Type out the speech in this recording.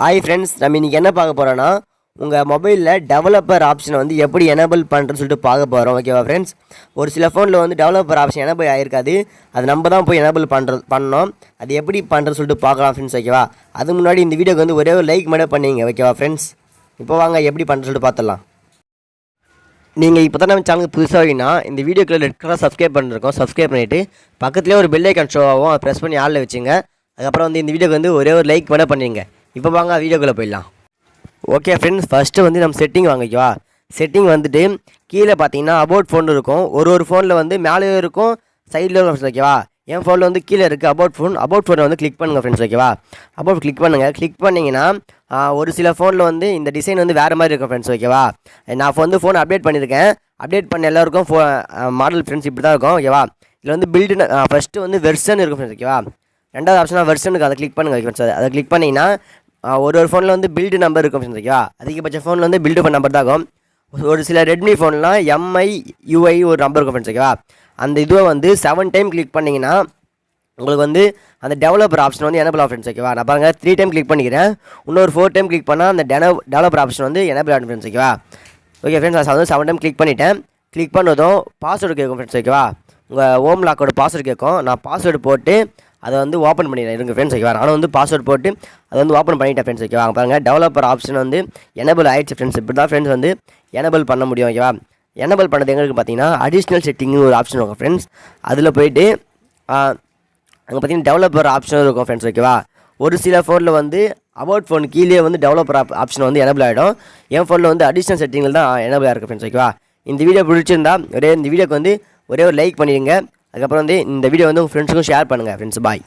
Hi friends, நம்ம இன்றைக்கி என்ன பார்க்க போகிறோன்னா உங்கள் மொபைலில் டெவலப்பர் ஆப்ஷனை வந்து எப்படி எனேபிள் பண்ணுறதுன்னு சொல்லிட்டு பார்க்க போகிறோம். ஓகேவா ஃப்ரெண்ட்ஸ்? ஒரு சில ஃபோனில் வந்து டெவலப்பர் ஆப்ஷன் எனேபிள் ஆகிருக்காது. அது நம்ம தான் போய் எனேபிள் பண்ணோம். அது எப்படி பண்ணுறதுன்னு சொல்லிட்டு பார்க்கலாம் ஃப்ரெண்ட்ஸ். ஓகேவா? அது முன்னாடி இந்த வீடியோக்கு வந்து ஒரே ஒரு லைக் மட்டும் பண்ணிங்க. ஓகேவா ஃப்ரெண்ட்ஸ்? இப்போ வாங்க எப்படி பண்ணுறது சொல்லிட்டு பார்த்துடலாம். நீங்கள் இப்போ தான் நம்ம சேனலுக்கு புதுசாக வைங்கன்னா இந்த வீடியோக்குள்ள ரெட் கலர் சப்ஸ்கிரைப் பண்ணிருக்கோம். சப்ஸ்கிரைப் பண்ணிவிட்டு பக்கத்துலேயே ஒரு பெல் ஐக்கான் ஷோ ஆகும். அதை ப்ரெஸ் பண்ணி ஆளில் வச்சுங்க. அதுக்கப்புறம் வந்து இந்த வீடியோக்கு வந்து ஒரே ஒரு லைக் மட்டும் பண்ணிங்க. இப்போ வாங்க வீடியோக்குள்ளே போயிடலாம். ஓகே ஃப்ரெண்ட்ஸ், ஃபஸ்ட்டு வந்து நம்ம செட்டிங் வாங்கிக்குவா. செட்டிங் வந்துட்டு கீழே பார்த்தீங்கன்னா அபவுட் ஃபோன் இருக்கும். ஒரு ஃபோனில் வந்து மேலே இருக்கும், சைடில் இருக்கும். ஓகேவா? என் ஃபோனில் வந்து கீழே இருக்குது அபவுட் ஃபோனை வந்து கிளிக் பண்ணுங்கள் ஃப்ரெண்ட்ஸ். ஓகேவா? அபவுட் கிளிக் பண்ணுங்கள். கிளிக் பண்ணிங்கன்னா ஒரு சில ஃபோனில் வந்து இந்த டிசைன் வந்து வேறு மாதிரி இருக்கும் ஃப்ரெண்ட்ஸ். ஓகேவா? நான் வந்து ஃபோன் அப்டேட் பண்ணியிருக்கேன். அப்டேட் பண்ண எல்லாருக்கும் மாடல் ஃப்ரெண்ட்ஸ் இப்படி தான் இருக்கும். ஓகேவா? இதில் வந்து பில்டு ஃபஸ்ட்டு வந்து வெர்ஷன் இருக்கும் ஃப்ரெண்ட்ஸ். ஓகேவா? ரெண்டாவது ஆப்ஷனாக வெர்ஷனுக்கு அதை கிளிக் பண்ணுங்கள் ஃப்ரெண்ட்ஸ். அதை கிளிக் பண்ணிங்கன்னா ஒரு ஃபோனில் வந்து பில்டு நம்பர் இருக்கும் ஃப்ரெண்ட்ஸ். ஓகேவா? அதிகபட்ச ஃபோனில் வந்து பில்டு நம்பர் தான் இருக்கும். ஒரு சில ரெட்மி ஃபோன்லாம் எம்ஐ யூஐ ஒரு நம்பர் இருக்கும் ஃப்ரெண்ட்ஸ். ஓகேவா? அந்த இதுவை வந்து 7 டைம் கிளிக் பண்ணிங்கன்னா உங்களுக்கு வந்து அந்த டெவலப்பர் ஆப்ஷன் வந்து எனேபிள் ஆகும் ஃப்ரெண்ட்ஸ். ஓகேவா? நான் பாருங்கள் 3 டைம் கிளிக் பண்ணிக்கிறேன். இன்னொரு 4 டைம் கிளிக் பண்ணால் அந்த டெவலப்பர் ஆப்ஷன் வந்து எனேபிள் ஆகும் ஃப்ரெண்ட்ஸ். ஓகேவா? ஓகே ஃப்ரெண்ட்ஸ், நான் வந்து 7 டைம் கிளிக் பண்ணிட்டேன். கிளிக் பண்ணதும் பாஸ்வேர்டு கேட்கும் ஃப்ரெண்ட்ஸ். ஓகேவா? உங்கள் ஹோம் லாக்கோட பாஸ்வேர்டு கேட்கும். நான் பாஸ்வேர்டு போட்டு அதை வந்து ஓப்பன் பண்ணிடுறேன். இருங்க ஃப்ரெண்ட்ஸ். ஓகேவா? நானும் வந்து பாஸ்வேர்டு போட்டு அதை வந்து ஓப்பன் பண்ணிட்டேன் ஃப்ரெண்ட்ஸ். ஓகேவா? பாருங்கள் டெவலப்பர் ஆப்ஷன் வந்து எனேபிள் ஆகிடுச்சு ஃப்ரெண்ட்ஸ். இப்படி தான் ஃப்ரெண்ட்ஸ் வந்து எனேபிள் பண்ண முடியும். ஓகேவா? எனேபிள் பண்ணது எங்களுக்கு பார்த்தீங்கன்னா அடிஷ்னல் செட்டிங்னு ஒரு ஆப்ஷன் இருக்கும் ஃப்ரெண்ட்ஸ். அதில் போய்ட்டு அங்கே பார்த்தீங்கன்னா டெவலப்பர் ஆப்ஷன் இருக்கும் ஃப்ரெண்ட்ஸ். ஓகேவா? ஒரு சில ஃபோனில் வந்து அபவுட் ஃபோன் கீழே வந்து டெவலப்பர் ஆப்ஷன் வந்து எனேபிள் ஆகிடும். என் ஃபோனில் வந்து அடிஷ்னல் செட்டிங்கில் தான் எனேபிள் ஆகிருக்கு ஃப்ரெண்ட்ஸ். ஓகேவா? இந்த வீடியோ பிடிச்சிருந்தா இந்த வீடியோக்கு வந்து ஒரே ஒரு லைக் பண்ணிடுங்க. அதுக்கப்புறம் வந்து இந்த வீடியோ வந்து உங்கள் ஃப்ரெண்ட்ஸுக்கும் ஷேர் பண்ணுங்கள் ஃப்ரெண்ட்ஸ். பாய்.